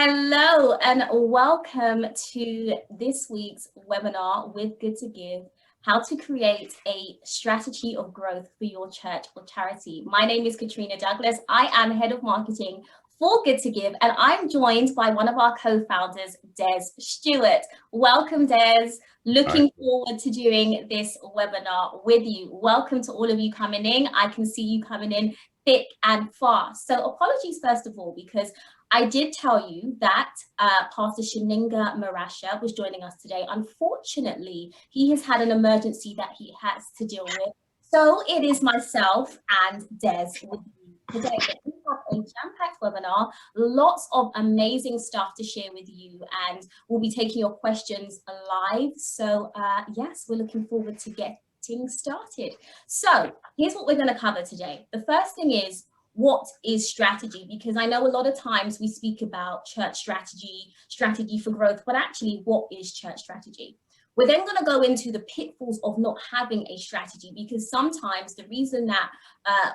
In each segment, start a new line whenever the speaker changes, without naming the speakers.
Hello and welcome to this week's webinar with Good to Give, how to create a strategy of growth for your church or charity. My name is Katrina Douglas. I am head of marketing for Good to Give, and I'm joined by one of our co-founders, Des Stewart. Welcome, Des. Looking forward to doing this webinar with you. Welcome to all of you coming in. I can see you coming in thick and fast. So apologies, first of all, because I did tell you that Pastor Shaninga Marasha was joining us today. Unfortunately, he has had an emergency that he has to deal with. So it is myself and Des with you today. We have a jam-packed webinar, lots of amazing stuff to share with you, and we'll be taking your questions live. So yes, we're looking forward to getting started. So here's what we're going to cover today. The first thing is, what is strategy? Because I know a lot of times we speak about church strategy, strategy for growth, but actually what is church strategy? We're then going to go into the pitfalls of not having a strategy, because sometimes the reason that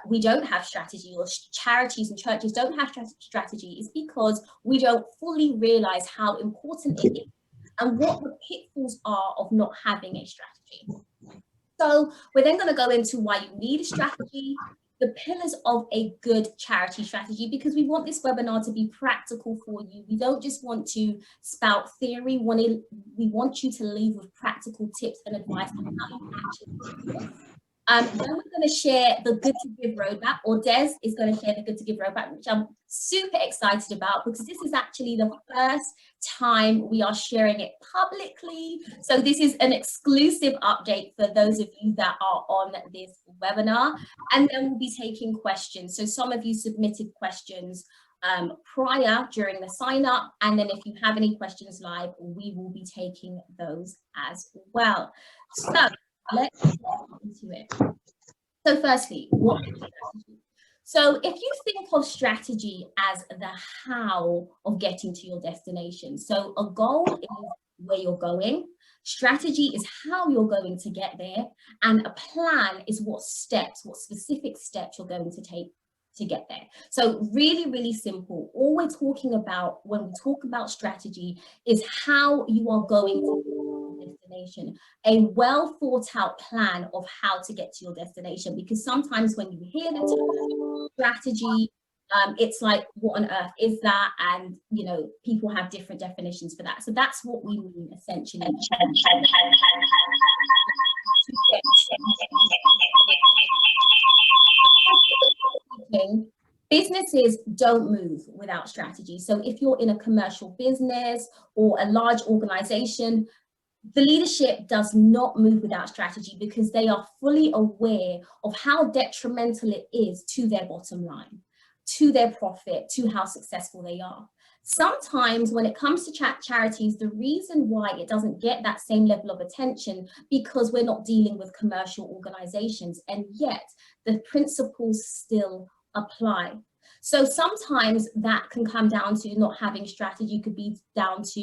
we don't have strategy, or charities and churches don't have strategy, is because we don't fully realize how important it is and what the pitfalls are of not having a strategy. So we're then going to go into why you need a strategy, the pillars of a good charity strategy, because we want this webinar to be practical for you. We don't just want to spout theory. We want you to leave with practical tips and advice on how you actually do this. Then we're going to share the Good to Give roadmap, or Des is going to share the Good to Give roadmap, which I'm super excited about, because this is actually the first time we are sharing it publicly. So this is an exclusive update for those of you that are on this webinar. And then we'll be taking questions. So some of you submitted questions during the sign up. And then if you have any questions live, we will be taking those as well. So let's get into it. So firstly, what is strategy? So if you think of strategy as the how of getting to your destination, so a goal is where you're going, strategy is how you're going to get there, and a plan is what specific steps you're going to take to get there. So really, really simple. All we're talking about when we talk about strategy is how you are going to your destination, a well thought out plan of how to get to your destination. Because sometimes when you hear the term strategy, it's like, what on earth is that? And you know, people have different definitions for that. So that's what we mean essentially. Businesses don't move without strategy. So if you're in a commercial business or a large organization, the leadership does not move without strategy, because they are fully aware of how detrimental it is to their bottom line, to their profit, to how successful they are. Sometimes when it comes to charities, the reason why it doesn't get that same level of attention, because we're not dealing with commercial organizations, and yet the principles still apply. So sometimes that can come down to not having strategy, could be down to,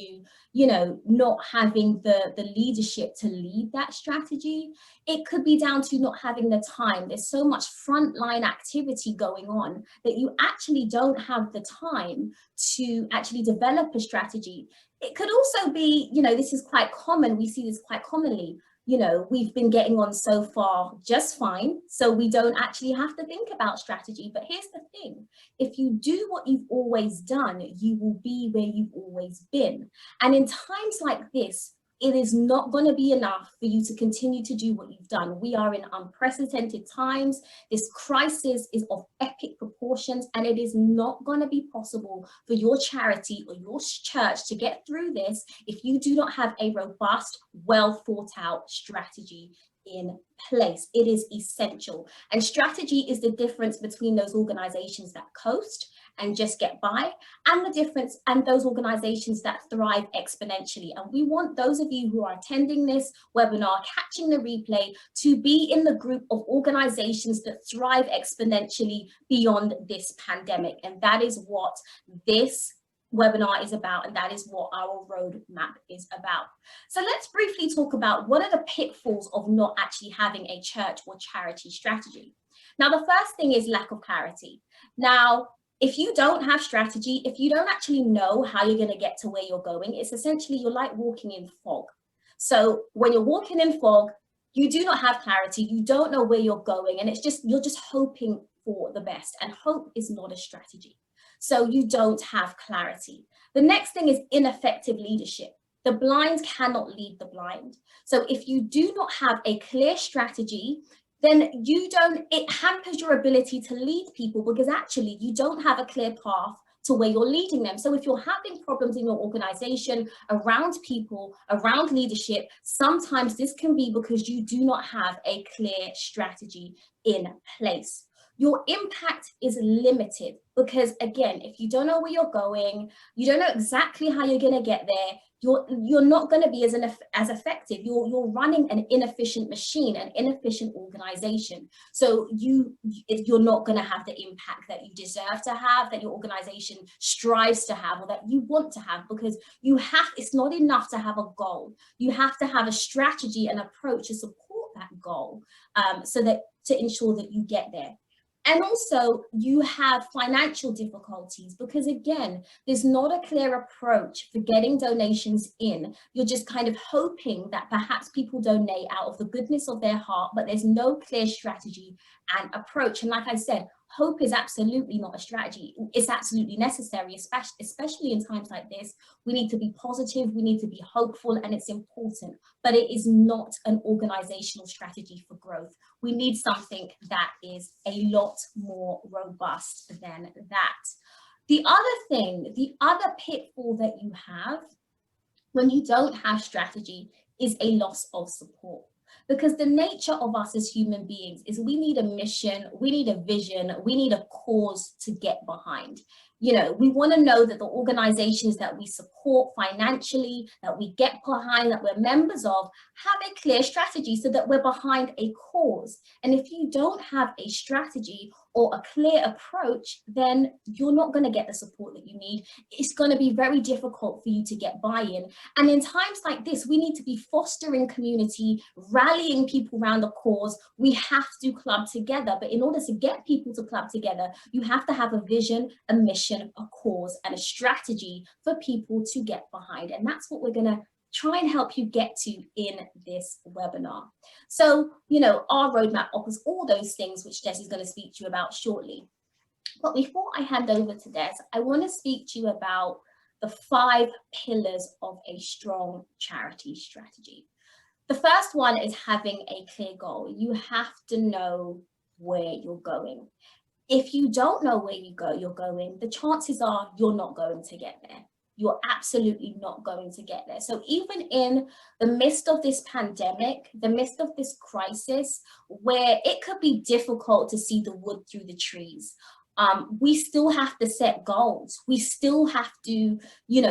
you know, not having the leadership to lead that strategy. It could be down to not having the time. There's so much frontline activity going on that you actually don't have the time to actually develop a strategy. It could also be, you know, this is quite common. We see this quite commonly. You know, we've been getting on so far just fine, so we don't actually have to think about strategy. But here's the thing, if you do what you've always done, you will be where you've always been. And in times like this, it is not going to be enough for you to continue to do what you've done. We are in unprecedented times. This crisis is of epic proportions, and it is not going to be possible for your charity or your church to get through this if you do not have a robust, well thought out strategy in place. It is essential. And strategy is the difference between those organizations that coast and just get by, and the difference and those organizations that thrive exponentially. And we want those of you who are attending this webinar, catching the replay, to be in the group of organizations that thrive exponentially beyond this pandemic. And that is what this webinar is about, and that is what our roadmap is about. So let's briefly talk about what are the pitfalls of not actually having a church or charity strategy. Now, the first thing is lack of clarity. Now, If you don't have strategy, if you don't actually know how you're going to get to where you're going, it's essentially you're like walking in fog. So when you're walking in fog, you do not have clarity, you don't know where you're going, and it's just, you're just hoping for the best, and hope is not a strategy. So you don't have clarity. The next thing is ineffective leadership. The blind cannot lead the blind. So if you do not have a clear strategy, then it hampers your ability to lead people, because actually you don't have a clear path to where you're leading them. So if you're having problems in your organization, around people, around leadership, sometimes this can be because you do not have a clear strategy in place. Your impact is limited because, again, if you don't know where you're going, you don't know exactly how you're going to get there, you're not going to be as effective. You're running an inefficient machine, an inefficient organization. So you're not going to have the impact that you deserve to have, that your organization strives to have, or that you want to have, because it's not enough to have a goal. You have to have a strategy and approach to support that goal, to ensure that you get there. And also you have financial difficulties because, again, there's not a clear approach for getting donations in. You're just kind of hoping that perhaps people donate out of the goodness of their heart, but there's no clear strategy and approach. And like I said, hope is absolutely not a strategy. It's absolutely necessary, especially in times like this. We need to be positive, we need to be hopeful, and it's important, but it is not an organizational strategy for growth. We need something that is a lot more robust than that. The other pitfall that you have when you don't have strategy is a loss of support. Because the nature of us as human beings is we need a mission, we need a vision, we need a cause to get behind. We want to know that the organizations that we support financially, that we get behind, that we're members of, have a clear strategy so that we're behind a cause. And if you don't have a strategy or a clear approach, then you're not going to get the support that you need. It's going to be very difficult for you to get buy-in. And in times like this, we need to be fostering community, rallying people around a cause. We have to club together. But in order to get people to club together, you have to have a vision, a mission, a cause, and a strategy for people to get behind. And that's what we're going to try and help you get to in this webinar. So, our roadmap offers all those things which Des is going to speak to you about shortly. But before I hand over to Des, I want to speak to you about the 5 pillars of a strong charity strategy. The first one is having a clear goal. You have to know where you're going. If you don't know where you're going, the chances are you're not going to get there. You're absolutely not going to get there. So even in the midst of this pandemic, the midst of this crisis, where it could be difficult to see the wood through the trees, we still have to set goals. We still have to,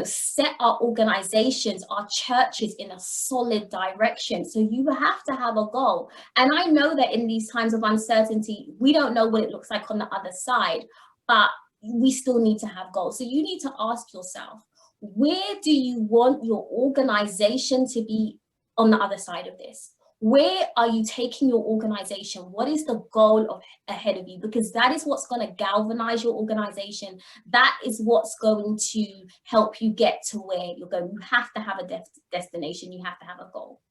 set our organizations, our churches in a solid direction. So you have to have a goal. And I know that in these times of uncertainty, we don't know what it looks like on the other side, but we still need to have goals. So you need to ask yourself, where do you want your organization to be on the other side of this? Where are you taking your organization? What is the goal ahead of you? Because that is what's going to galvanize your organization. That is what's going to help you get to where you're going. You have to have a destination. You have to have a goal.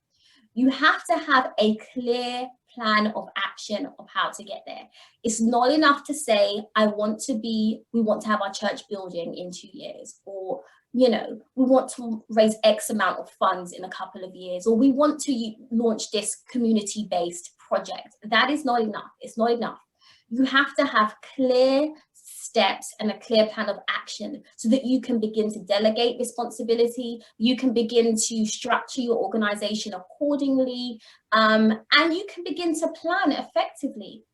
You have to have a clear plan of action of how to get there. It's not enough to say, we want to have our church building in 2 years, or we want to raise X amount of funds in a couple of years, or we want to launch this community-based project. That is not enough. It's not enough. You have to have clear steps and a clear plan of action so that you can begin to delegate responsibility, you can begin to structure your organization accordingly, and you can begin to plan effectively.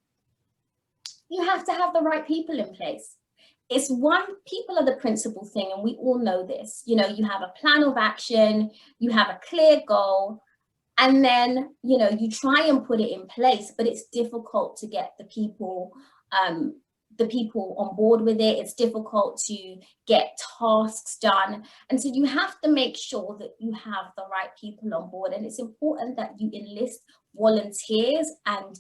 You have to have the right people in place. People are the principal thing, and we all know this. You have a plan of action, you have a clear goal, and then, you try and put it in place, but it's difficult to get the people on board with it. It's difficult to get tasks done. And so you have to make sure that you have the right people on board. And it's important that you enlist volunteers and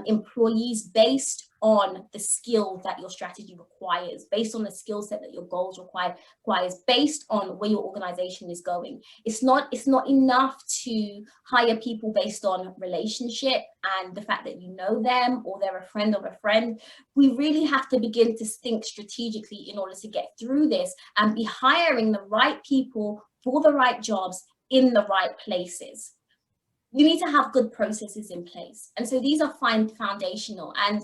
employees based on the skill that your strategy requires, based on the skill set that your goals requires, based on where your organization is going. It's not enough to hire people based on relationship and the fact that you know them or they're a friend of a friend. We really have to begin to think strategically in order to get through this and be hiring the right people for the right jobs in the right places. You need to have good processes in place. And so these are foundational. And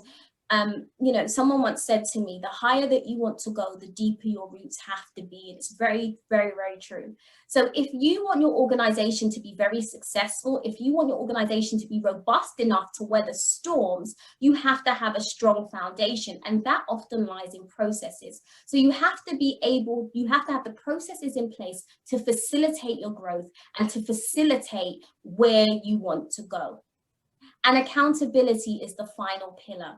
someone once said to me, the higher that you want to go, the deeper your roots have to be. And it's very, very, very true. So if you want your organization to be very successful, if you want your organization to be robust enough to weather storms, you have to have a strong foundation. And that often lies in processes. So you have to have the processes in place to facilitate your growth and to facilitate where you want to go. And accountability is the final pillar.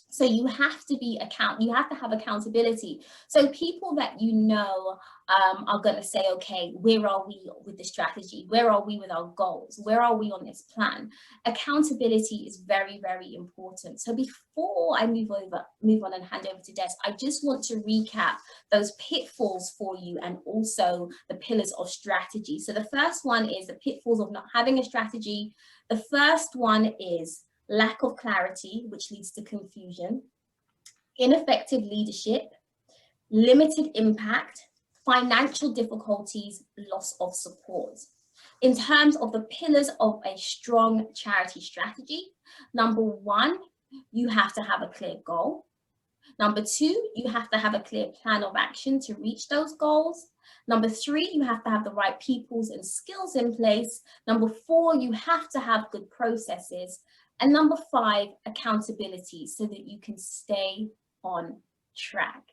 So you have to have accountability. So people that are going to say, okay, where are we with the strategy? Where are we with our goals? Where are we on this plan? Accountability is very, very important. So before I move on and hand over to Des, I just want to recap those pitfalls for you and also the pillars of strategy. So the first one is the pitfalls of not having a strategy. The first one is lack of clarity, which leads to confusion, ineffective leadership, limited impact, financial difficulties, loss of support. In terms of the pillars of a strong charity strategy, number one, you have to have a clear goal. Number two, you have to have a clear plan of action to reach those goals. Number three, you have to have the right peoples and skills in place. Number four, you have to have good processes. And number five, accountability, so that you can stay on track.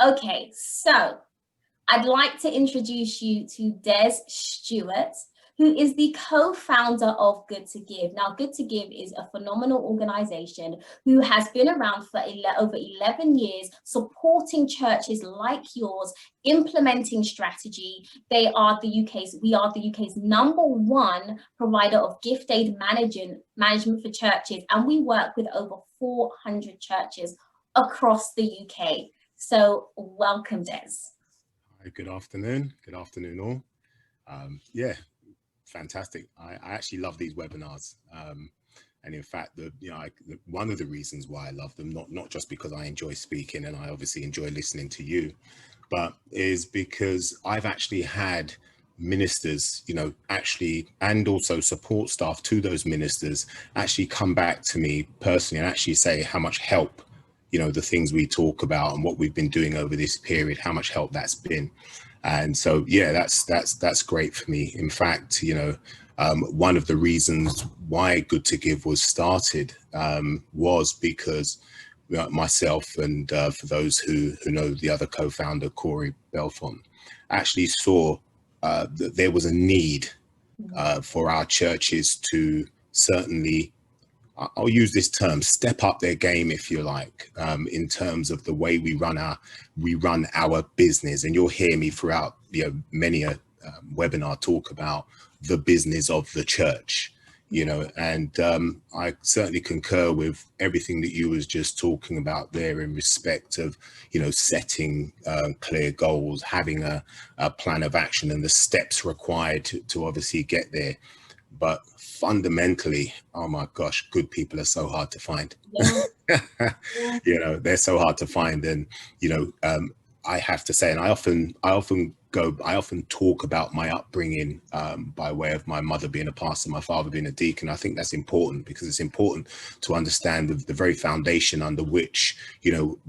Okay, so I'd like to introduce you to Des Stewart, who is the co-founder of GoodtoGive. Now, GoodtoGive is a phenomenal organization who has been around for over 11 years, supporting churches like yours, implementing strategy. We are the UK's #1 provider of gift aid management for churches, and we work with over 400 churches across the UK. So welcome, Des.
Hi, good afternoon. Good afternoon all. Yeah. Fantastic. I actually love these webinars. And in fact, one of the reasons why I love them, not just because I enjoy speaking and I obviously enjoy listening to you, but is because I've actually had ministers, and also support staff to those ministers actually come back to me personally and actually say how much help, the things we talk about and what we've been doing over this period, how much help that's been. And so, yeah, that's great for me. In fact, one of the reasons why GoodtoGive was started was because myself and for those who know the other co-founder, Corey Belfont, actually saw that there was a need for our churches to certainly, I'll use this term, step up their game, if you like, in terms of the way we run our business. And you'll hear me throughout many a webinar talk about the business of the church, and I certainly concur with everything that you was just talking about there in respect of, setting clear goals, having a plan of action and the steps required to obviously get there. But fundamentally, oh my gosh, good people are so hard to find. Yeah. They're so hard to find. And, I have to say, and I often talk about my upbringing by way of my mother being a pastor, my father being a deacon. I think that's important because it's important to understand the very foundation under which,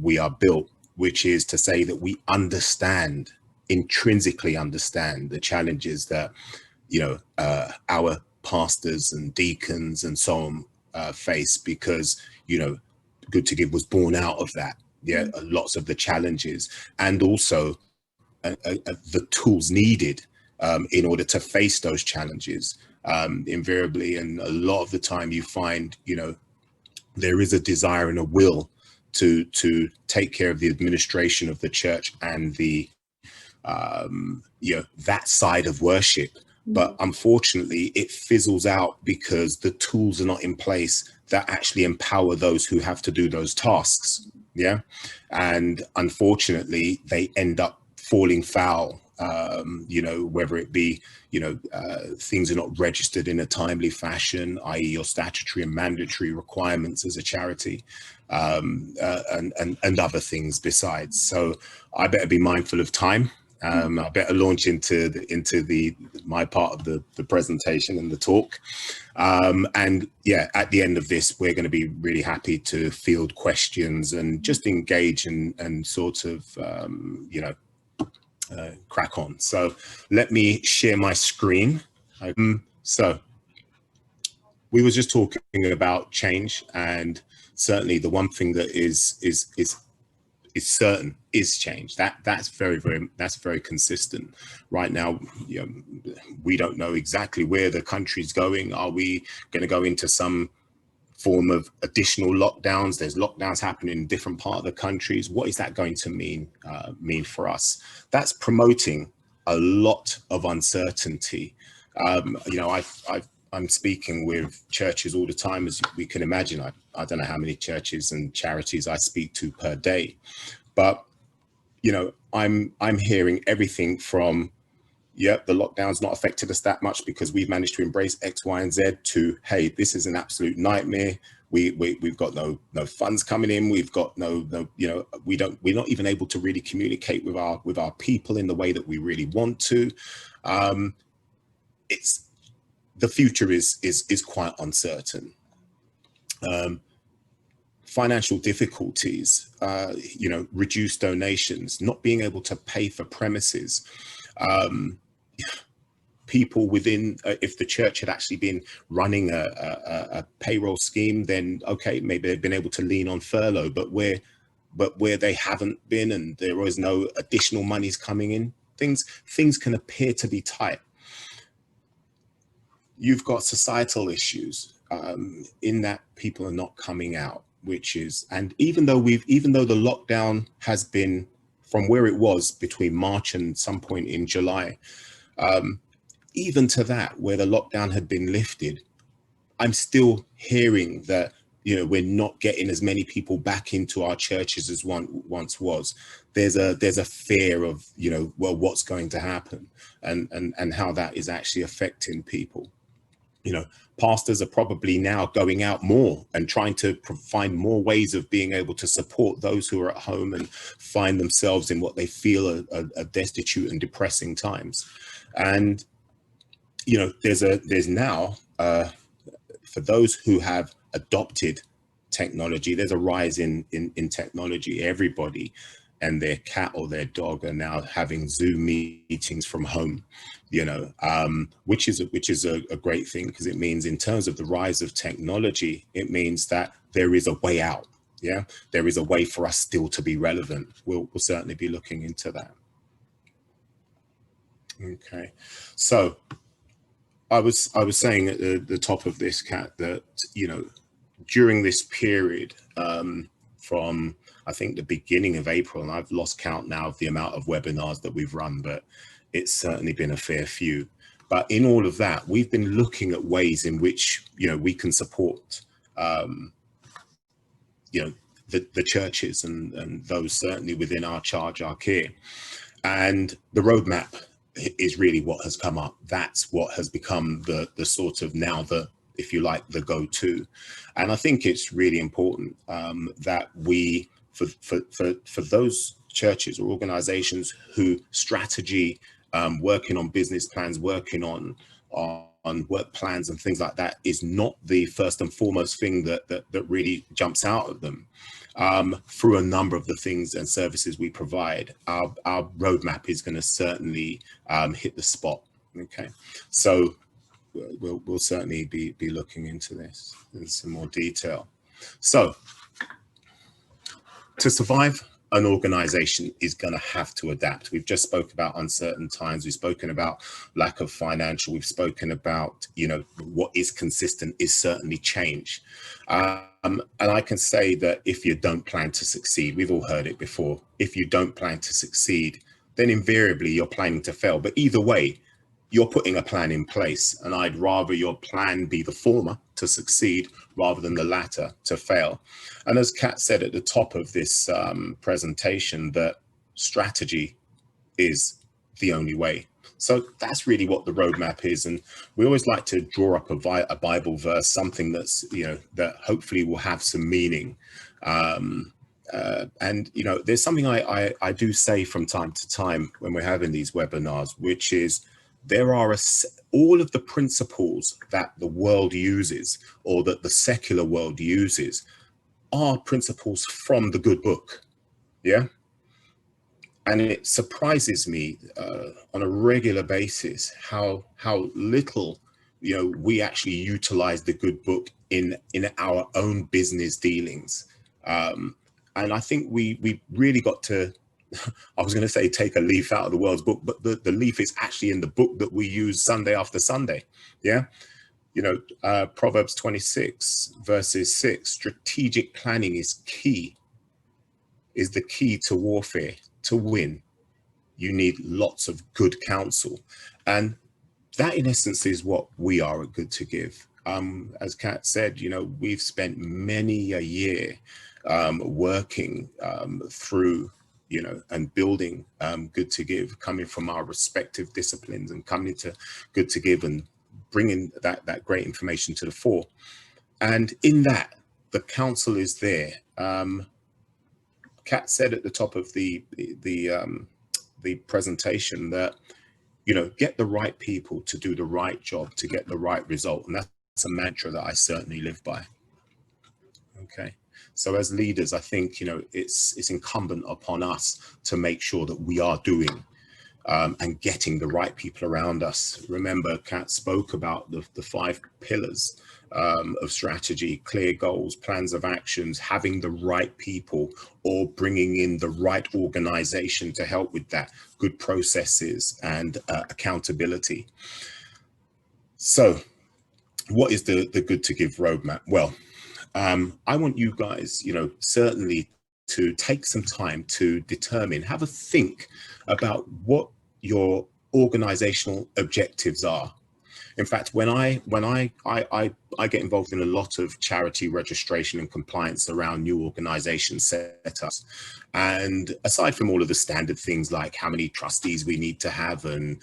we are built, which is to say that we intrinsically understand the challenges that, our pastors and deacons and so on face, because GoodtoGive was born out of that. Lots of the challenges and also the tools needed in order to face those challenges invariably. And a lot of the time you find there is a desire and a will to take care of the administration of the church and the that side of worship. But unfortunately, it fizzles out because the tools are not in place that actually empower those who have to do those tasks. Yeah. And unfortunately, they end up falling foul, you know, whether it be, you know, things are not registered in a timely fashion, i.e. your statutory and mandatory requirements as a charity, and other things besides. So I better be mindful of time. I better launch into my part of the presentation and the talk. And yeah, at the end of this, we're going to be really happy to field questions and just engage and sort of, you know, crack on. So let me share my screen. So we were just talking about change, and certainly the one thing that is certain is change. That's very consistent. Right now, you know, we don't know exactly where the country's going. Are we going to go into some form of additional lockdowns? There's lockdowns happening in different parts of the countries. What is that going to mean for us? That's promoting a lot of uncertainty. You know, I'm speaking with churches all the time, as we can imagine. I don't know how many churches and charities I speak to per day, but you know, I'm hearing everything from, yep, the lockdown's not affected us that much because we've managed to embrace X, Y, and Z, to, hey, this is an absolute nightmare. We've got no funds coming in. We've got no, you know, we're not even able to really communicate with our people in the way that we really want to. It's, the future is quite uncertain. Financial difficulties, you know, reduced donations, not being able to pay for premises. People within, if the church had actually been running a payroll scheme, then okay, maybe they've been able to lean on furlough, but where they haven't been and there was no additional monies coming in, things can appear to be tight. You've got societal issues in that people are not coming out, which is, and even though the lockdown has been from where it was between March and some point in July, even to that, where the lockdown had been lifted, I'm still hearing that, you know, we're not getting as many people back into our churches as once was. There's a fear of, you know, well, what's going to happen and how that is actually affecting people. You know, pastors are probably now going out more and trying to find more ways of being able to support those who are at home and find themselves in what they feel are destitute and depressing times. And, you know, there's now, for those who have adopted technology, there's a rise in technology. Everybody and their cat or their dog are now having Zoom meetings from home, you know, which is a great thing, because it means, in terms of the rise of technology, it means that there is a way out. Yeah, there is a way for us still to be relevant. We'll certainly be looking into that. Okay, so I was saying at the top of this, Kat, that, you know, during this period, from I think the beginning of April, and I've lost count now of the amount of webinars that we've run, but it's certainly been a fair few. But in all of that, we've been looking at ways in which, you know, we can support, you know, the churches and those certainly within our charge, our care. And the roadmap is really what has come up. That's what has become the sort of now the, if you like, the go-to. And I think it's really important that we, for those churches or organizations who strategy, working on business plans, working on work plans and things like that is not the first and foremost thing that really jumps out at them. Through a number of the things and services we provide, our roadmap is going to certainly hit the spot. Okay, so we'll certainly be looking into this in some more detail. So to survive, an organization is going to have to adapt. We've just spoke about uncertain times. We've spoken about lack of financial. We've spoken about, you know, what is consistent is certainly change. And I can say that if you don't plan to succeed, we've all heard it before. If you don't plan to succeed, then invariably you're planning to fail. But either way, you're putting a plan in place, and I'd rather your plan be the former, to succeed, rather than the latter, to fail. And as Kat said at the top of this presentation, that strategy is the only way. So that's really what the roadmap is. And we always like to draw up a Bible verse, something that's, that hopefully will have some meaning. And, there's something I do say from time to time when we're having these webinars, which is there are all of the principles that the world uses, or that the secular world uses, are principles from the good book. Yeah. And it surprises me on a regular basis how little we actually utilize the good book in our own business dealings. And I think we really got to, I was going to say take a leaf out of the world's book, but the leaf is actually in the book that we use Sunday after Sunday. Yeah. Proverbs 26 verses 6, strategic planning is the key to warfare. To win, you need lots of good counsel. And that in essence is what we are at Good2Give. As Kat said, we've spent many a year working through, and building Good2Give, coming from our respective disciplines and coming to Good2Give and bringing that great information to the fore. And in that, the counsel is there. Kat said at the top of the presentation that, get the right people to do the right job to get the right result. And that's a mantra that I certainly live by. Okay. So as leaders, I think, it's incumbent upon us to make sure that we are doing and getting the right people around us. Remember, Kat spoke about the 5 pillars of strategy: clear goals, plans of actions, having the right people, or bringing in the right organization to help with that, good processes and accountability. So what is the Good2Give roadmap? Well, I want you guys, certainly to take some time to determine, have a think about what your organizational objectives are. In fact, when I get involved in a lot of charity registration and compliance around new organization setups, and aside from all of the standard things like how many trustees we need to have and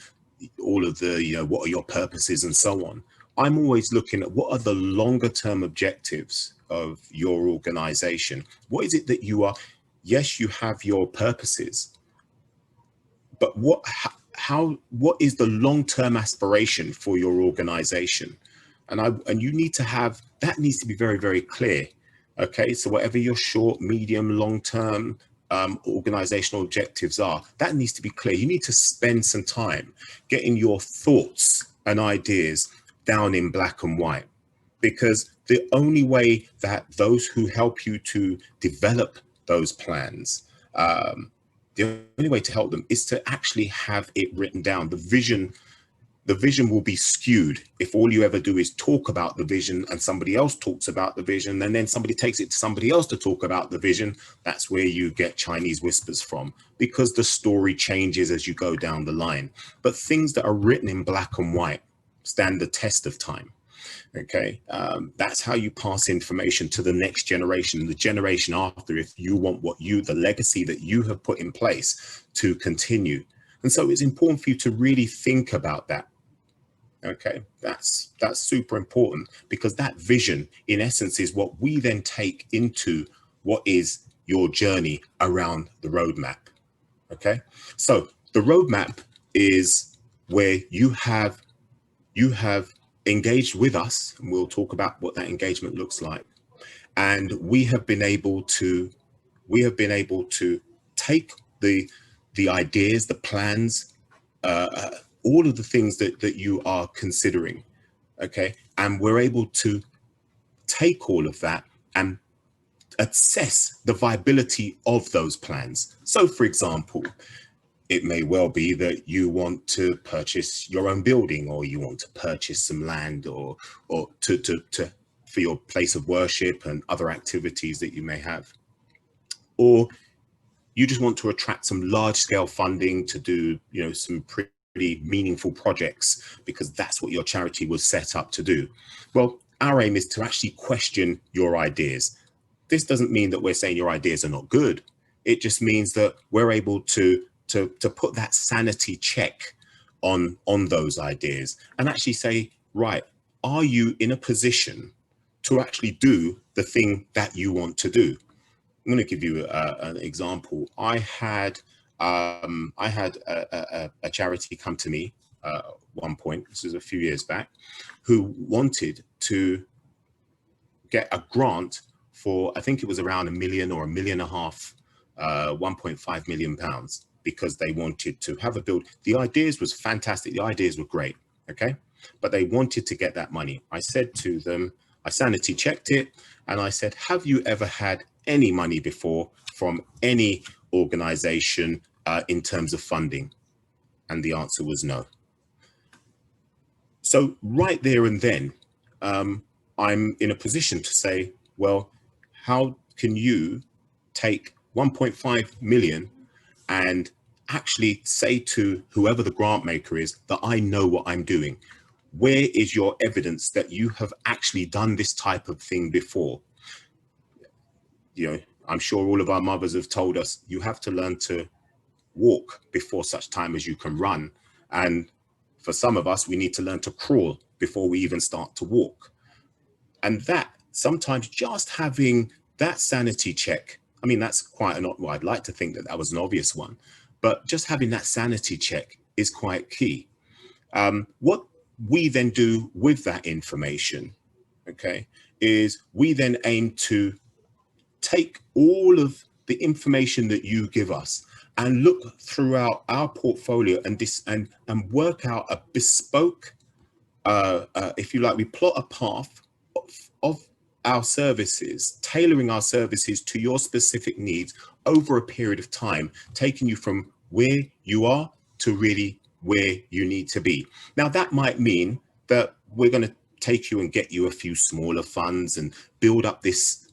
all of the, what are your purposes and so on, I'm always looking at what are the longer term objectives of your organization. What is it that you are? Yes, you have your purposes, but what is the long-term aspiration for your organization? And you need to have, that needs to be very, very clear. Okay, so whatever your short, medium, long-term organizational objectives are, that needs to be clear. You need to spend some time getting your thoughts and ideas down in black and white, because the only way that those who help you to develop those plans, the only way to help them is to actually have it written down. The vision will be skewed if all you ever do is talk about the vision and somebody else talks about the vision, and then somebody takes it to somebody else to talk about the vision. That's where you get Chinese whispers from, because the story changes as you go down the line. But things that are written in black and white stand the test of time. Okay, that's how you pass information to the next generation, the generation after, if you want the legacy that you have put in place to continue. And so it's important for you to really think about that. Okay, that's super important, because that vision in essence is what we then take into what is your journey around the roadmap. Okay, so the roadmap is where you have engaged with us, and we'll talk about what that engagement looks like. And we have been able to take the ideas, the plans, all of the things that you are considering, okay, and we're able to take all of that and assess the viability of those plans. So for example, it may well be that you want to purchase your own building, or you want to purchase some land, or for your place of worship and other activities that you may have. Or you just want to attract some large scale funding to do, some really meaningful projects because that's what your charity was set up to do. Well, our aim is to actually question your ideas. This doesn't mean that we're saying your ideas are not good. It just means that we're able to put that sanity check on those ideas and actually say, right, are you in a position to actually do the thing that you want to do? I'm going to give you an example. I had a charity come to me at one point, this was a few years back, who wanted to get a grant for, I think it was around £1 million or £1.5 million, 1.5 million pounds, because they wanted to have a build. The ideas was fantastic. The ideas were great. Okay. But they wanted to get that money. I said to them, I sanity checked it. And I said, have you ever had any money before from any organization in terms of funding? And the answer was no. So right there and then, I'm in a position to say, well, how can you take 1.5 million and actually say to whoever the grant maker is that I know what I'm doing? Where is your evidence that you have actually done this type of thing before? You know, I'm sure all of our mothers have told us you have to learn to walk before such time as you can run. And for some of us, we need to learn to crawl before we even start to walk. And that sometimes just having that sanity check, I mean, that's quite an, well, I'd like to think that that was an obvious one, but just having that sanity check is quite key. What we then do with that information, okay, is we then aim to take all of the information that you give us and look throughout our portfolio and work out a bespoke, if you like, we plot a path of our services, tailoring our services to your specific needs over a period of time, taking you from where you are to really where you need to be. Now, that might mean that we're going to take you and get you a few smaller funds and build up this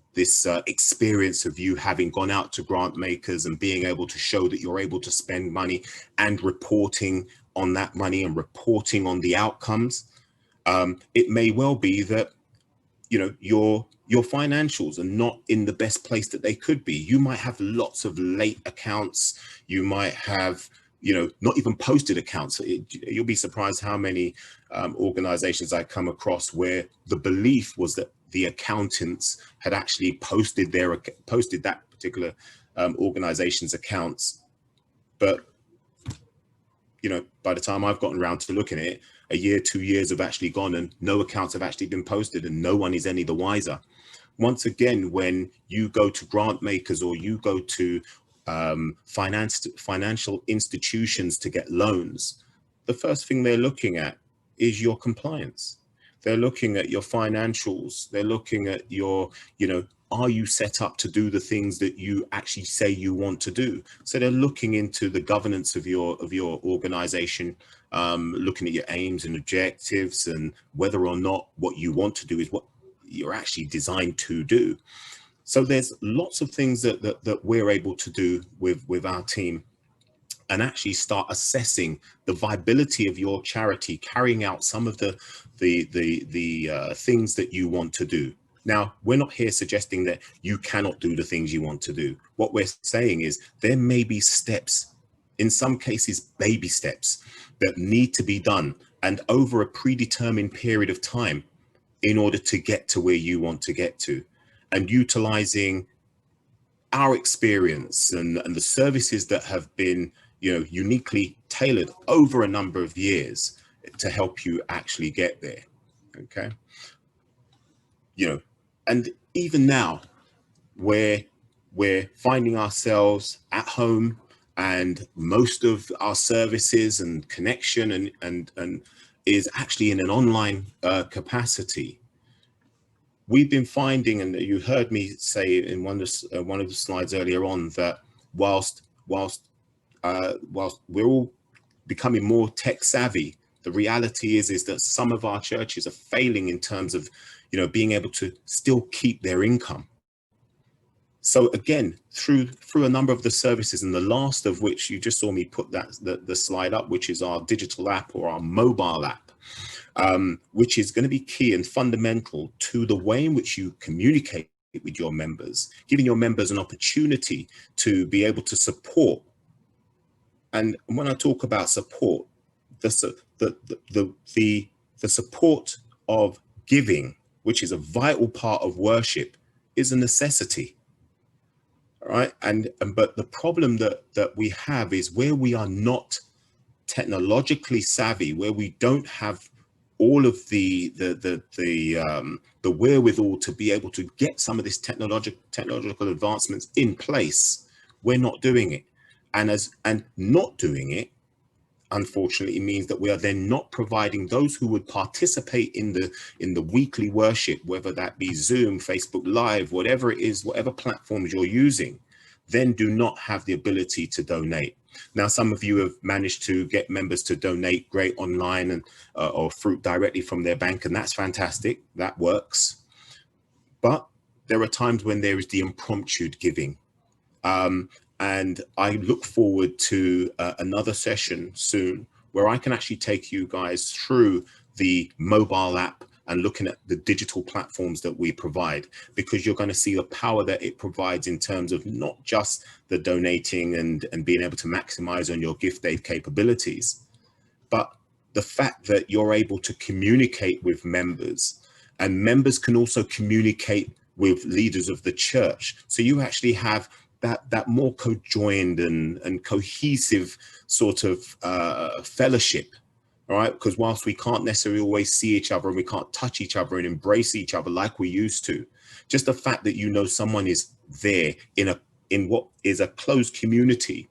experience of you having gone out to grant makers and being able to show that you're able to spend money and reporting on that money and reporting on the outcomes. It may well be that, you know, your financials are not in the best place that they could be. You might have lots of late accounts. You might have, you know, not even posted accounts. You'll be surprised how many organizations I come across where the belief was that the accountants had actually posted that particular organization's accounts. But, you know, by the time I've gotten around to looking at it, a year, 2 years have actually gone and no accounts have actually been posted and no one is any the wiser. Once again, when you go to grant makers or you go to financial institutions to get loans, the first thing they're looking at is your compliance. They're looking at your financials. They're looking at your, you know, are you set up to do the things that you actually say you want to do? So they're looking into the governance of your organization, looking at your aims and objectives and whether or not what you want to do is what you're actually designed to do. So there's lots of things that we're able to do with our team and actually start assessing the viability of your charity, carrying out some of the things that you want to do. Now, we're not here suggesting that you cannot do the things you want to do. What we're saying is there may be steps, in some cases, baby steps that need to be done and over a predetermined period of time in order to get to where you want to get to, and utilizing our experience and the services that have been, you know, uniquely tailored over a number of years to help you actually get there. Okay. You know, and even now where we're finding ourselves at home and most of our services and connection and is actually in an online capacity, we've been finding, and you heard me say in one of the slides earlier on, that whilst we're all becoming more tech savvy, the reality is that some of our churches are failing in terms of, you know, being able to still keep their income. So again, through a number of the services, and the last of which you just saw me put the slide up, which is our digital app or our mobile app, which is going to be key and fundamental to the way in which you communicate with your members, giving your members an opportunity to be able to support. And when I talk about support, the support of giving, which is a vital part of worship, is a necessity. All right. But the problem that we have is where we are not technologically savvy, where we don't have all of the wherewithal to be able to get some of this technological advancements in place, we're not doing it. And not doing it, unfortunately, means that we are then not providing those who would participate in the weekly worship, whether that be Zoom, Facebook Live, whatever it is, whatever platforms you're using, then do not have the ability to donate. Now, some of you have managed to get members to donate great online and or fruit directly from their bank, and that's fantastic. That works. But there are times when there is the impromptu giving. And I look forward to another session soon where I can actually take you guys through the mobile app and looking at the digital platforms that we provide, because you're going to see the power that it provides in terms of not just the donating and being able to maximize on your gift aid capabilities, but the fact that you're able to communicate with members, and members can also communicate with leaders of the church. So you actually have that more conjoined and cohesive sort of fellowship. All right, because whilst we can't necessarily always see each other and we can't touch each other and embrace each other like we used to, just the fact that you know someone is there in what is a closed community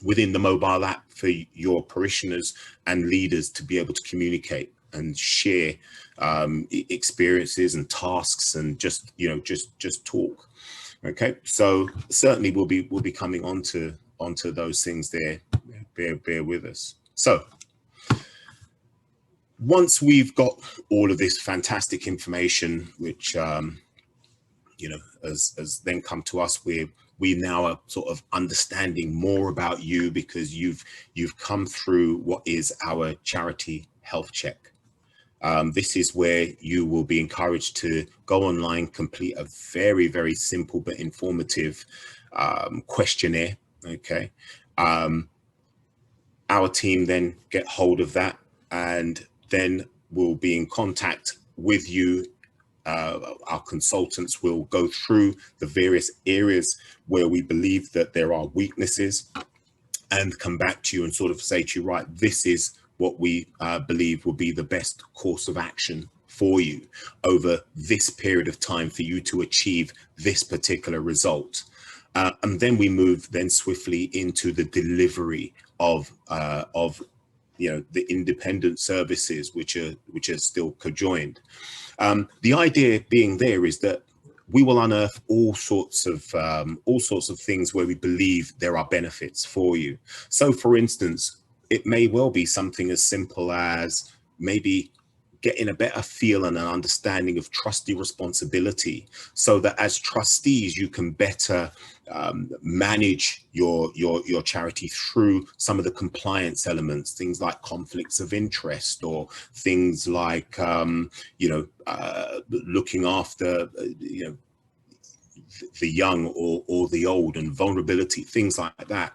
within the mobile app for your parishioners and leaders to be able to communicate and share experiences and tasks and just talk. Okay, so certainly we'll be coming onto those things there. Bear with us. So once we've got all of this fantastic information, which has then come to us, we now are sort of understanding more about you, because you've come through what is our charity health check. This is where you will be encouraged to go online, complete a very, very simple but informative questionnaire. Okay. Our team then get hold of that, and then we'll be in contact with you. Our consultants will go through the various areas where we believe that there are weaknesses and come back to you and sort of say to you, right, this is what we believe will be the best course of action for you over this period of time for you to achieve this particular result. And then we move then swiftly into the delivery of the independent services, which are still conjoined. The idea being there is that we will unearth all sorts of things where we believe there are benefits for you. So, for instance, it may well be something as simple as maybe getting a better feel and an understanding of trustee responsibility, so that as trustees you can better manage your charity through some of the compliance elements, things like conflicts of interest, or things like looking after the young or the old, and vulnerability, things like that.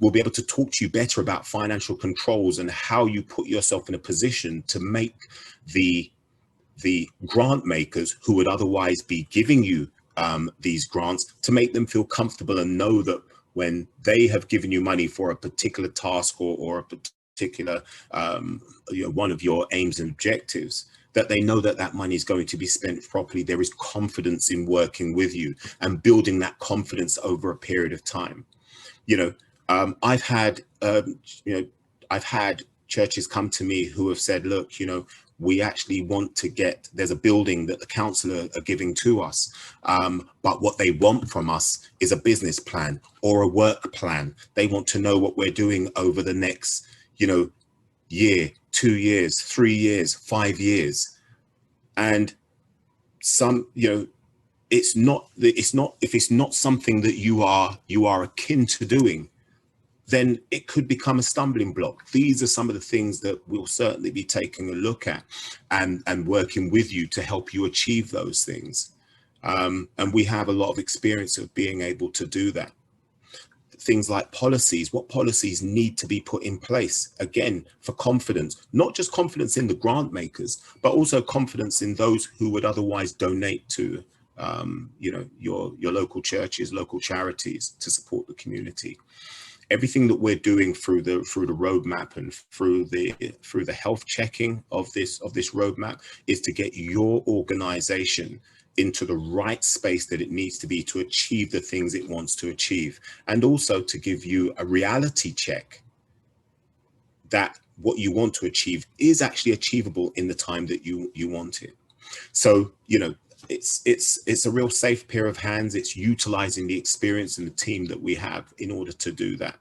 We'll be able to talk to you better about financial controls and how you put yourself in a position to make the grant makers who would otherwise be giving you these grants, to make them feel comfortable and know that when they have given you money for a particular task or a particular one of your aims and objectives, that they know that that money is going to be spent properly. There is confidence in working with you and building that confidence over a period of time. I've had churches come to me who have said, look, we actually want to there's a building that the council are giving to us, but what they want from us is a business plan or a work plan. They want to know what we're doing over the next, year, 2 years, 3 years, 5 years. And some, if it's not something that you are akin to doing, then it could become a stumbling block. These are some of the things that we'll certainly be taking a look at and working with you to help you achieve those things. And we have a lot of experience of being able to do that. Things like policies, what policies need to be put in place, again, for confidence, not just confidence in the grant makers, but also confidence in those who would otherwise donate to your local churches, local charities, to support the community. Everything that we're doing through the roadmap and through the health checking of this roadmap is to get your organization into the right space that it needs to be to achieve the things it wants to achieve, and also to give you a reality check that what you want to achieve is actually achievable in the time that you want it. So, it's a real safe pair of hands. It's utilizing the experience and the team that we have in order to do that.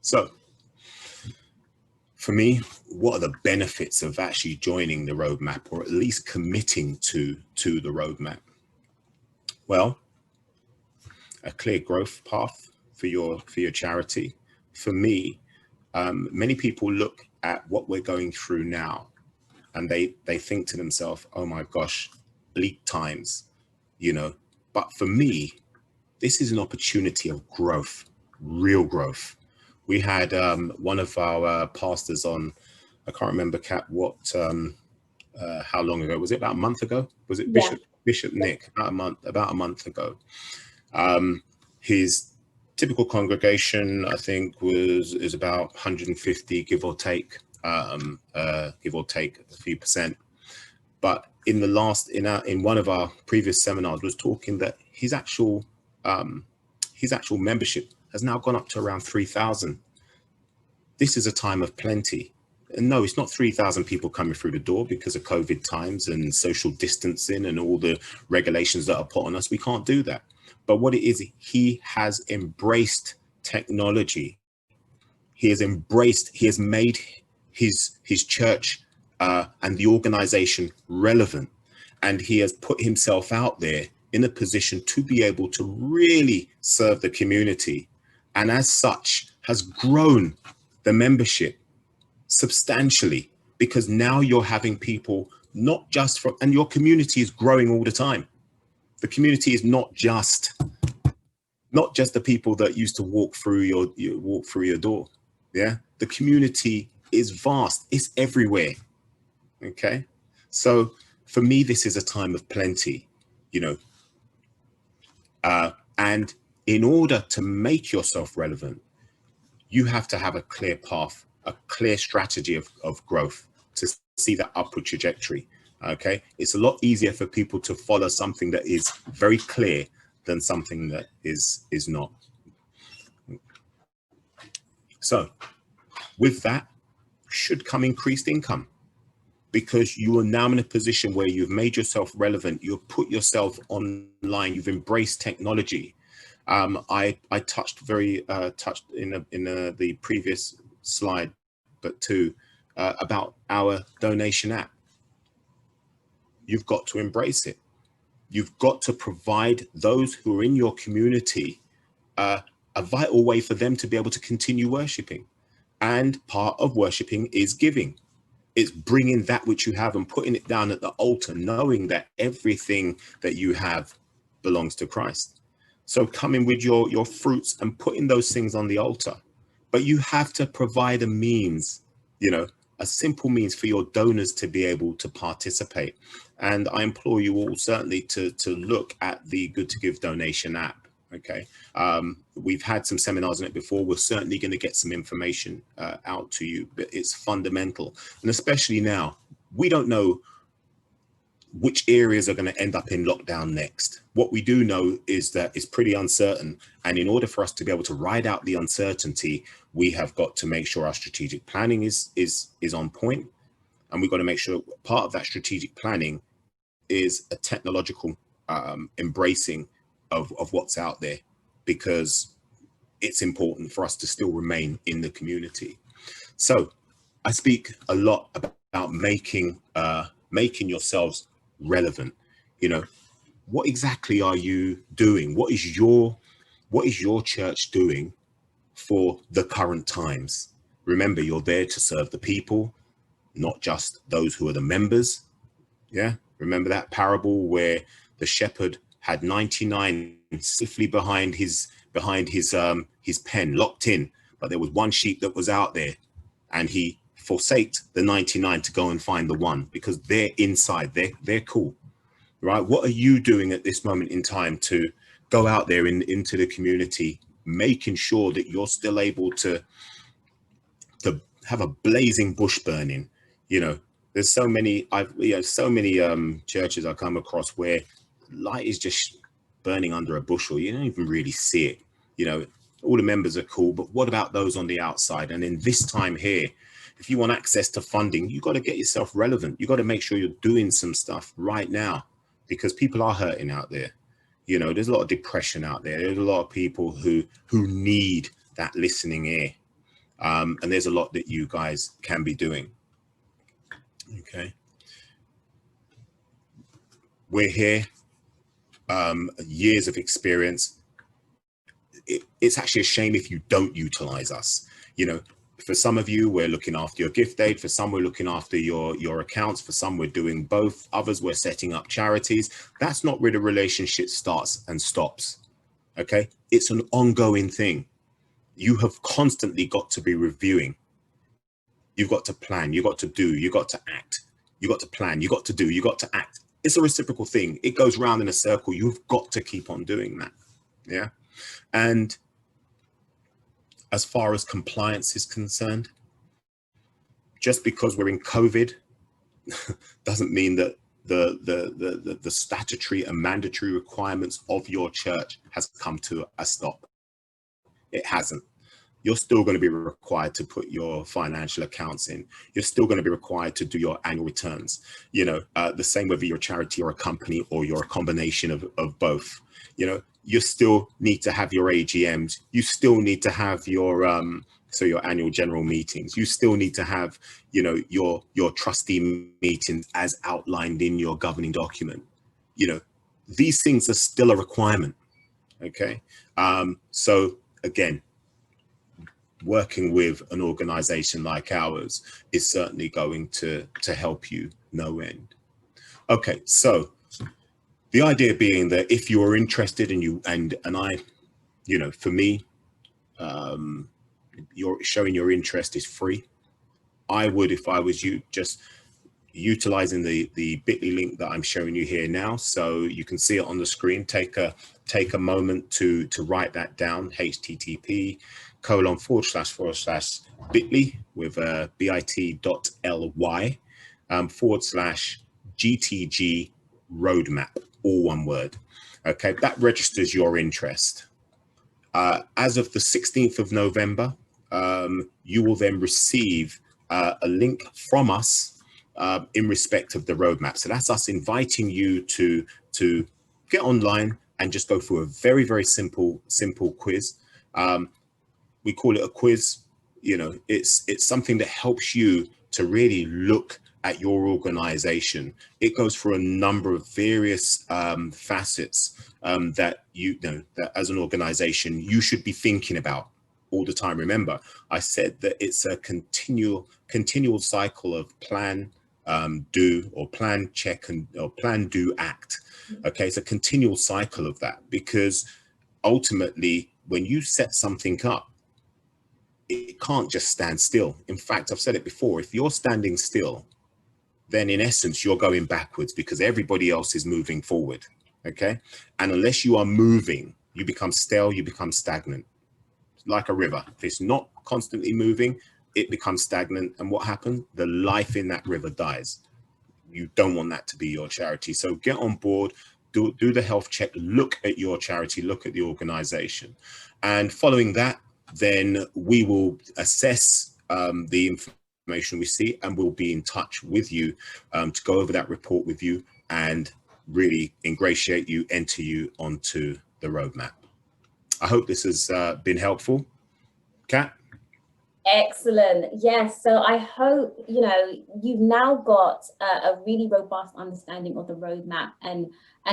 So for me, what are the benefits of actually joining the roadmap, or at least committing to the roadmap? Well, a clear growth path for your charity. For me, many people look at what we're going through now and they think to themselves, oh my gosh, bleak times, but for me, this is an opportunity of growth, real growth. We had one of our pastors on, I can't remember, Kat, how long ago? Was it about a month ago? Was it Bishop Nick? About a month ago. His typical congregation, I think, is about 150, give or take a few percent. But in one of our previous seminars, was talking that his actual membership has now gone up to around 3,000. This is a time of plenty. And no, it's not 3,000 people coming through the door because of COVID times and social distancing and all the regulations that are put on us. We can't do that. But what it is, he has embraced technology. He has made his church and the organization relevant. And he has put himself out there in a position to be able to really serve the community. And as such, has grown the membership substantially, because now you're having people not just from, and your community is growing all the time. The community is not just the people that used to walk through your door. Yeah, the community is vast. It's everywhere. Okay, so for me, this is a time of plenty, and in order to make yourself relevant, you have to have a clear path, a clear strategy of growth to see that upward trajectory. Okay, it's a lot easier for people to follow something that is very clear than something that is not. So with that should come increased income, because you are now in a position where you've made yourself relevant, you've put yourself online, you've embraced technology. I touched in the previous slide, but about our donation app. You've got to embrace it. You've got to provide those who are in your community a vital way for them to be able to continue worshiping. And part of worshiping is giving. It's bringing that which you have and putting it down at the altar, knowing that everything that you have belongs to Christ. So coming with your fruits and putting those things on the altar. But you have to provide a means, a simple means for your donors to be able to participate. And I implore you all certainly to look at the GoodtoGive donation app. Okay, we've had some seminars on it before. We're certainly going to get some information out to you, but it's fundamental. And especially now, we don't know which areas are going to end up in lockdown next. What we do know is that it's pretty uncertain. And in order for us to be able to ride out the uncertainty, we have got to make sure our strategic planning is on point. And we've got to make sure part of that strategic planning is a technological embracing of what's out there, because it's important for us to still remain in the community. So I speak a lot about making yourselves relevant. what exactly are you doing? What is your church doing for the current times? Remember, you're there to serve the people, not just those who are the members. Yeah. Remember that parable where the shepherd had 99 safely behind his pen, locked in, but there was one sheep that was out there, and he forsaked the 99 to go and find the one, because they're inside, they're cool, right? What are you doing at this moment in time to go out there into the community, making sure that you're still able to have a blazing bush burning? You know, there's so many, churches I come across where light is just burning under a bushel. You don't even really see it. You know, all the members are cool, but what about those on the outside? And in this time here, if you want access to funding, you got to get yourself relevant. You got to make sure you're doing some stuff right now, because people are hurting out there. You know, there's a lot of depression out there. There's a lot of people who need that listening ear. And there's a lot that you guys can be doing. Okay. We're here, years of experience. It's actually a shame if you don't utilize us. You know, for some of you, we're looking after your gift aid. For some, we're looking after your accounts. For some, we're doing both. Others, we're setting up charities. That's not where the relationship starts and stops. Okay. It's an ongoing thing. You have constantly got to be reviewing. You've got to plan, you got to do, you got to act, you got to plan, you got to do, you got to act. It's a reciprocal thing. It goes round in a circle. You've got to keep on doing that. Yeah. And as far as compliance is concerned, just because we're in COVID doesn't mean that the statutory and mandatory requirements of your church has come to a stop. It hasn't. You're still going to be required to put your financial accounts in. You're still going to be required to do your annual returns. You know, the same whether you're a charity or a company or you're a combination of both. You know, you still need to have your AGMs. You still need to have your your annual general meetings. You still need to have, you know, your trustee meetings as outlined in your governing document. You know, these things are still a requirement. Okay, so again, working with an organization like ours is certainly going to help you no end. Okay, so the idea being that if you are interested and I, you know, for me, you're showing your interest is free. I would, if I was you, just utilizing the bit.ly link that I'm showing you here now, so you can see it on the screen. Take a moment to write that down: http://bit.ly with bit.ly /GTG roadmap, all one word. Okay, that registers your interest. As of the 16th of November, you will then receive a link from us in respect of the roadmap. So that's us inviting you to get online and just go through a very, very simple quiz. We call it a quiz. You know, it's something that helps you to really look at your organization. It goes through a number of various facets that you know that as an organization you should be thinking about all the time. Remember, I said that it's a continual cycle of plan, do, or plan, check, or plan, do, act. Okay, it's a continual cycle of that, because ultimately when you set something up, it can't just stand still. In fact, I've said it before, if you're standing still, then in essence you're going backwards, because everybody else is moving forward. Okay, and unless you are moving, you become stale, you become stagnant. Like a river, if it's not constantly moving, it becomes stagnant, and what happens? The life in that river dies. You don't want that to be your charity. So get on board, do the health check, look at your charity, look at the organization, and following that, then we will assess the information we see, and we'll be in touch with you to go over that report with you and really ingratiate you, enter you onto the roadmap. I hope this has been helpful. Kat?
Excellent. Yes. So I hope, you've now got a really robust understanding of the roadmap and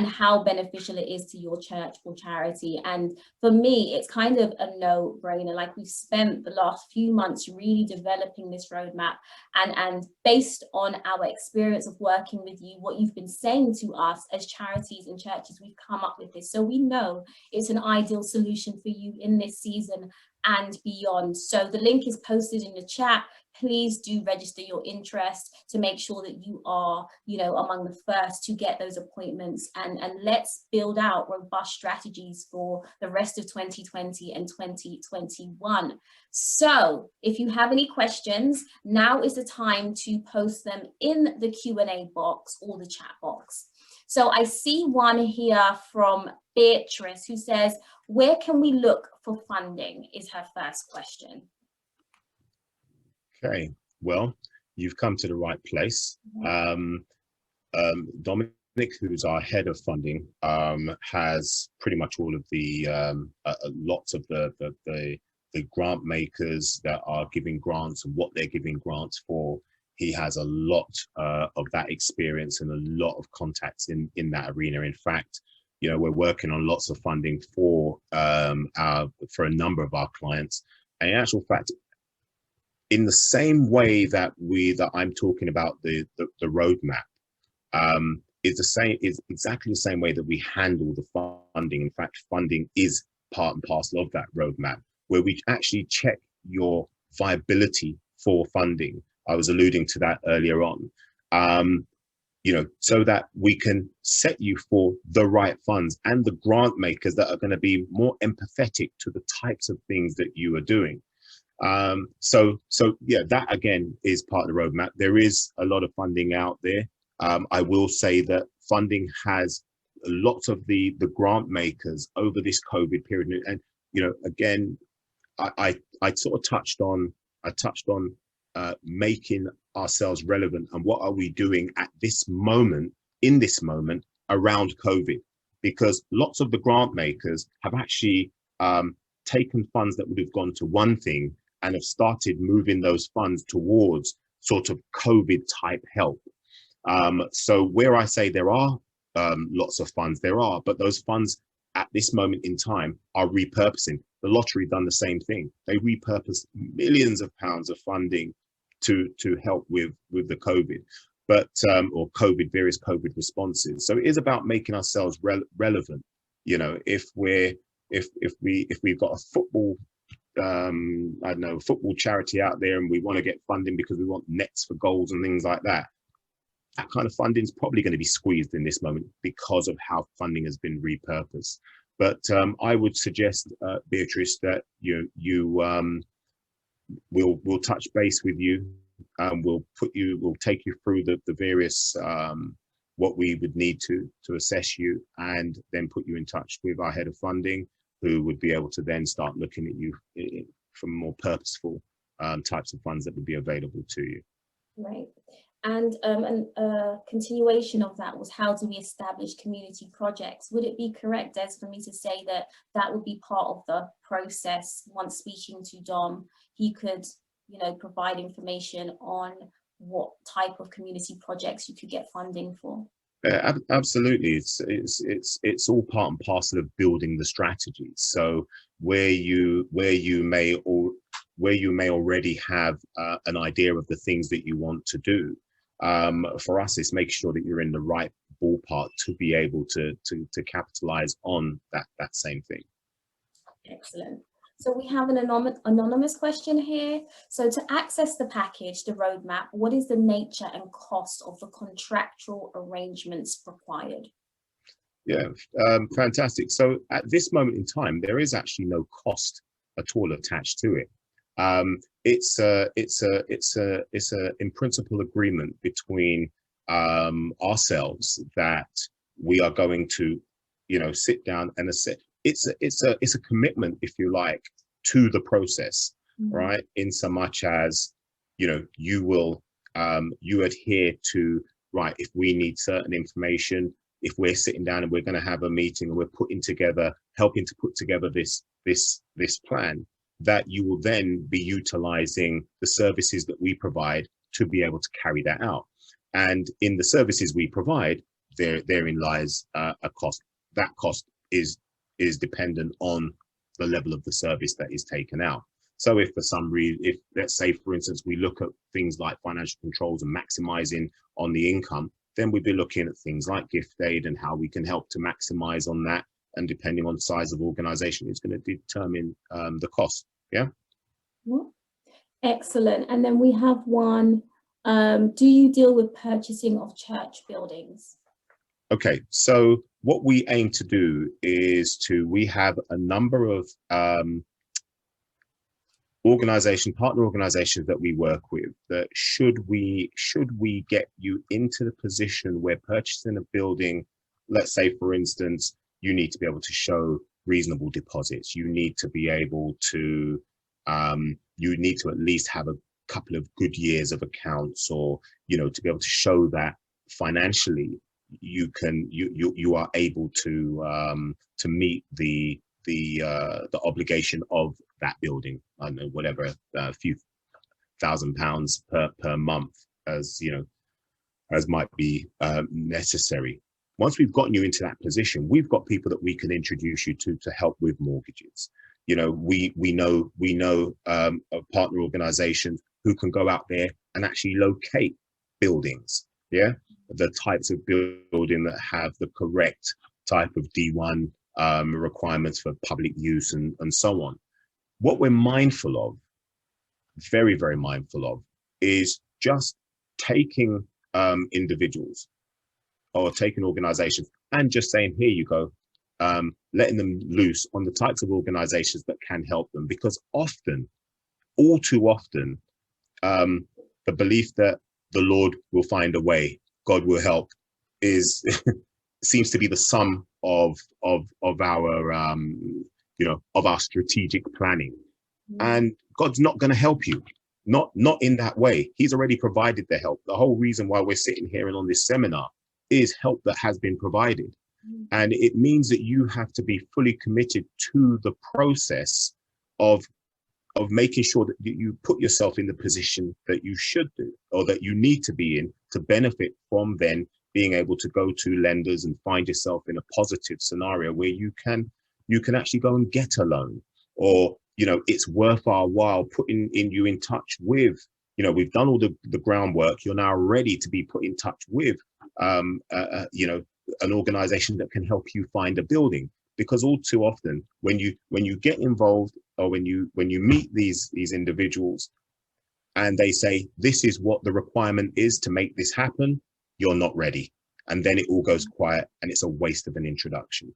how beneficial it is to your church or charity. And for me, it's kind of a no-brainer. Like, we've spent the last few months really developing this roadmap, and based on our experience of working with you, what you've been saying to us as charities and churches, we've come up with this. So we know it's an ideal solution for you in this season and beyond. So the link is posted in the chat. Please do register your interest to make sure that you are, among the first to get those appointments, and let's build out robust strategies for the rest of 2020 and 2021. So if you have any questions, now is the time to post them in the Q&A box or the chat box. So I see one here from Beatrice, who says, where can we look for funding, is her first question.
Okay, well, you've come to the right place. Dominic, who's our head of funding, has pretty much all of the lots of the grant makers that are giving grants and what they're giving grants for. He has a lot of that experience and a lot of contacts in that arena. In fact, we're working on lots of funding for a number of our clients. And in actual fact, in the same way that I'm talking about the roadmap, is exactly the same way that we handle the funding. In fact, funding is part and parcel of that roadmap, where we actually check your viability for funding. I was alluding to that earlier on. So that we can set you for the right funds and the grant makers that are going to be more empathetic to the types of things that you are doing. So yeah, that again is part of the roadmap. There is a lot of funding out there. I will say that funding has lots of the grant makers over this COVID period. And, again, I sort of touched on making ourselves relevant, and what are we doing at this moment, in this moment around COVID, because lots of the grant makers have actually taken funds that would have gone to one thing and have started moving those funds towards sort of COVID type help. So where I say there are lots of funds, there are, but those funds at this moment in time are repurposing. The lottery done the same thing. They repurposed millions of pounds of funding to help with the COVID, but or various COVID responses. So it is about making ourselves relevant. If we've got a football football charity out there and we want to get funding because we want nets for goals and things like that, that kind of funding is probably going to be squeezed in this moment because of how funding has been repurposed. But I would suggest, Beatrice, that we'll touch base with you. We'll take you through the various what we would need to assess you, and then put you in touch with our head of funding, who would be able to then start looking at you from more purposeful types of funds that would be available to you.
Right. And a continuation of that was, how do we establish community projects? Would it be correct, Des, for me to say that that would be part of the process? Once speaking to Dom, he could, provide information on what type of community projects you could get funding for.
Absolutely, it's all part and parcel of building the strategies. So where you may already have an idea of the things that you want to do. For us, it's make sure that you're in the right ballpark to be able to capitalize on that same thing.
Excellent. So we have an anonymous question here. So to access the package, the roadmap, what is the nature and cost of the contractual arrangements required?
Yeah, fantastic. So at this moment in time, there is actually no cost at all attached to it. It's a in principle agreement between ourselves that we are going to, sit down and assess. It's a commitment, if you like, to the process, right? In so much as, you will you adhere to, right, if we need certain information, if we're sitting down and we're going to have a meeting and we're helping to put together this plan, that you will then be utilizing the services that we provide to be able to carry that out. And in the services we provide, therein lies a cost. That cost is dependent on the level of the service that is taken out. So if for some reason, if let's say, for instance, we look at things like financial controls and maximizing on the income, then we'd be looking at things like gift aid and how we can help to maximize on that. And depending on the size of organization, it's going to determine the cost. Yeah.
Excellent. And then we have one, do you deal with purchasing of church buildings?
Okay, so what we aim to do is we have a number of partner organizations that we work with, that should we get you into the position where purchasing a building, let's say, for instance, you need to be able to show reasonable deposits. You need to be able to, you need to at least have a couple of good years of accounts, or, you know, to be able to show that financially you are able to meet the obligation of that building. I don't know, whatever, a few £1,000 per month, as you know, as might be necessary. Once we've gotten you into that position, we've got people that we can introduce you to help with mortgages. You know, we know partner organizations who can go out there and actually locate buildings. Yeah, the types of building that have the correct type of D1 requirements for public use and so on. What we're mindful of, very, very mindful of, is just taking individuals or taking organizations and just saying, here you go, letting them loose on the types of organizations that can help them. Because often, all too often, the belief that the Lord will find a way, God will help, is seems to be the sum of our you know, of our strategic planning. And God's not going to help you, not in that way. He's already provided the help. The whole reason why we're sitting here and on this seminar is help that has been provided. And it means that you have to be fully committed to the process of making sure that you put yourself in the position that you should do, or that you need to be in, to benefit from then being able to go to lenders and find yourself in a positive scenario where you can actually go and get a loan, or, you know, it's worth our while putting you in touch with, you know, we've done all the groundwork. You're now ready to be put in touch with, you know, an organization that can help you find a building. Because all too often, when you get involved, or when you meet these individuals and they say, this is what the requirement is to make this happen, you're not ready. And then it all goes quiet and it's a waste of an introduction.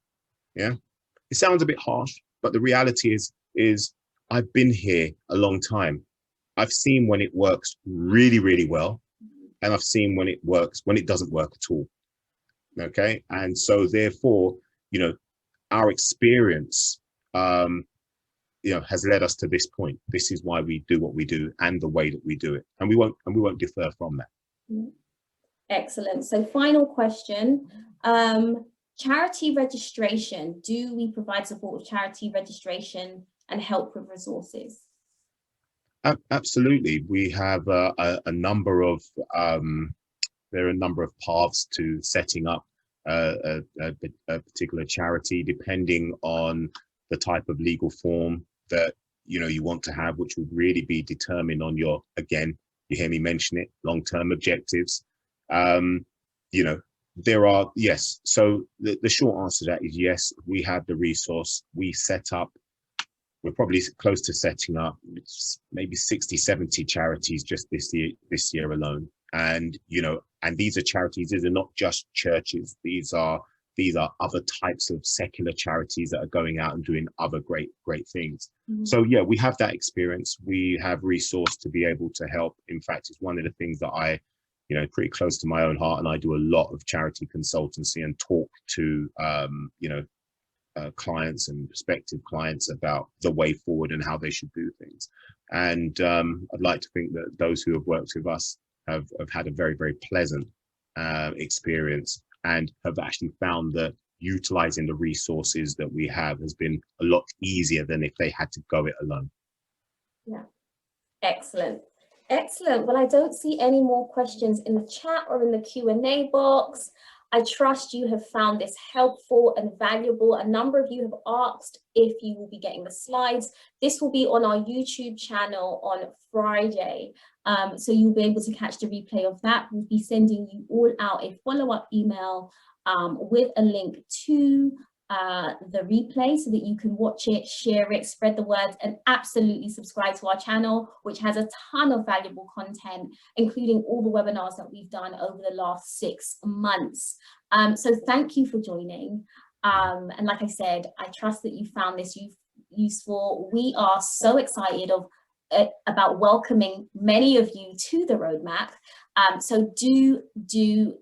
Yeah. It sounds a bit harsh, but the reality is I've been here a long time. I've seen when it works really, really well. And I've seen when it doesn't work at all. Okay. And so therefore, you know, our experience, you know, has led us to this point. This is why we do what we do and the way that we do it. And we won't defer from that.
Excellent. So final question, charity registration. Do we provide support with charity registration and help with resources?
Absolutely. We have a number of, there are a number of paths to setting up a particular charity, depending on the type of legal form that, you know, you want to have, which would really be determined on your, again, you hear me mention it, long-term objectives. You know, there are, yes. So the short answer to that is yes, we have the resource. We set up, we're probably close to setting up maybe 60, 70 charities just this year alone. And, you know, and these are charities, these are not just churches. These are other types of secular charities that are going out and doing other great things. So yeah, we have that experience. We have resource to be able to help. In fact, it's one of the things that I, you know, pretty close to my own heart, and I do a lot of charity consultancy and talk to, you know, clients and prospective clients about the way forward and how they should do things. And I'd like to think that those who have worked with us have had a very, very pleasant experience, and have actually found that utilizing the resources that we have has been a lot easier than if they had to go it alone.
Yeah. Excellent. Excellent. Well, I don't see any more questions in the chat or in the Q&A box. I trust you have found this helpful and valuable. A number of you have asked if you will be getting the slides. This will be on our YouTube channel on Friday. So you'll be able to catch the replay of that. We'll be sending you all out a follow-up email with a link to the replay so that you can watch it, share it, spread the word, and absolutely subscribe to our channel, which has a ton of valuable content, including all the webinars that we've done over the last 6 months. So thank you for joining. And like I said, I trust that you found this useful. We are so excited about welcoming many of you to the roadmap. So do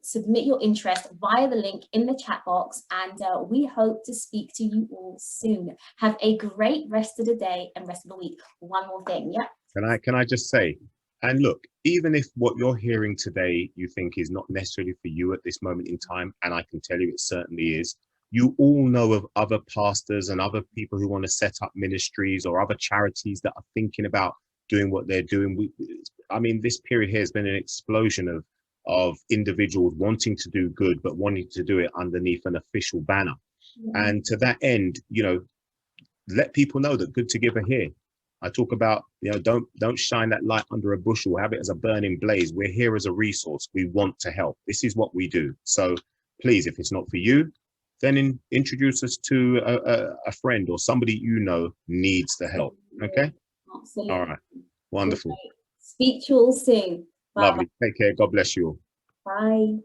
submit your interest via the link in the chat box, and we hope to speak to you all soon. Have a great rest of the day and rest of the week. One more thing, yeah.
Can I just say, and look, even if what you're hearing today you think is not necessarily for you at this moment in time, and I can tell you it certainly is, you all know of other pastors and other people who want to set up ministries or other charities that are thinking about doing what they're doing. I mean, this period here has been an explosion of individuals wanting to do good, but wanting to do it underneath an official banner. Yeah. And to that end, you know, let people know that Good to Give are here. I talk about, you know, don't shine that light under a bushel, have it as a burning blaze. We're here as a resource. We want to help. This is what we do. So please, if it's not for you, then introduce us to a friend or somebody you know needs the help. Okay.
Absolutely.
All right. Wonderful.
Okay. Speak to you all soon. Bye.
Lovely. Take care. God bless you all.
Bye.